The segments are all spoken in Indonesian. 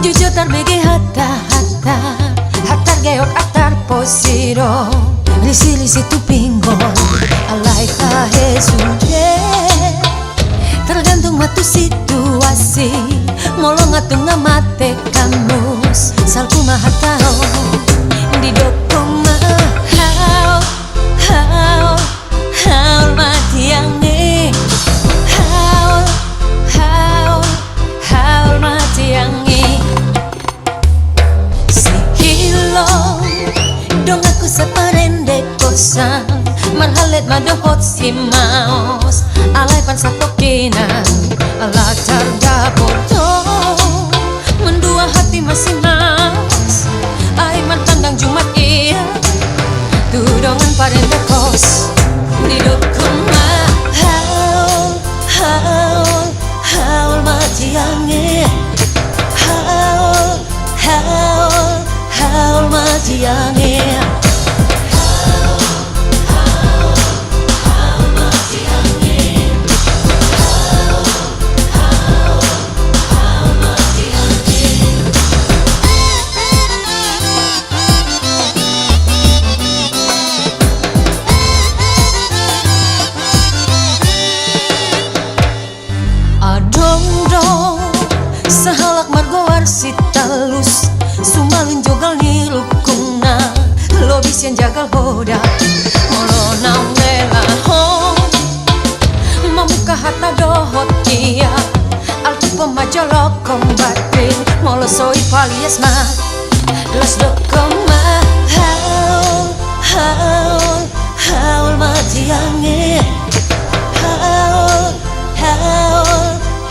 Jujur tarbege hata hatar geot atar posiro lisi tu pinggol alai kahe sude tergantung matu situasi molong atung ngamate kamus salku mahatao di dokoma haul matiange haul matiange dong aku separende kosan marhalet madohot si maos alay pan sa tokinan alatar dapoto mendua hati masih mas ay mantandang jumat iya tudongan parende kos di dokuma haul matiange haul matiange sahalak margoar si talus sumalun jogal ni lukungna lobis yang jagal hoda molona lela ho mamuka hata dohot kia altu pemajolok kombate molo soi palias ma las dokoma haul matiange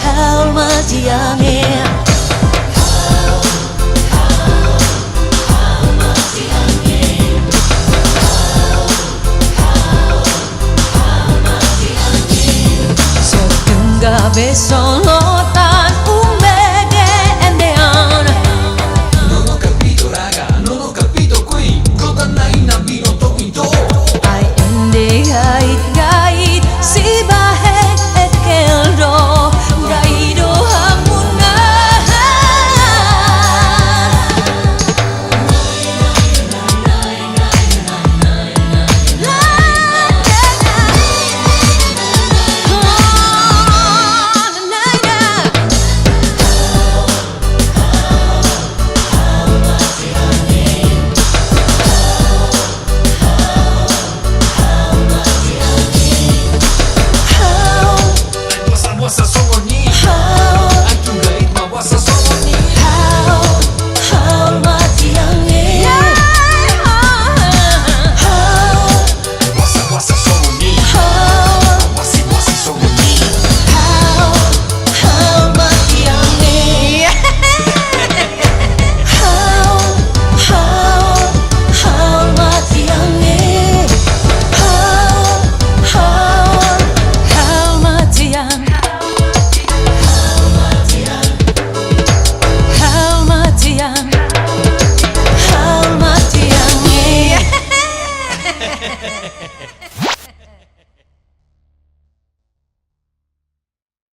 haul matiange besok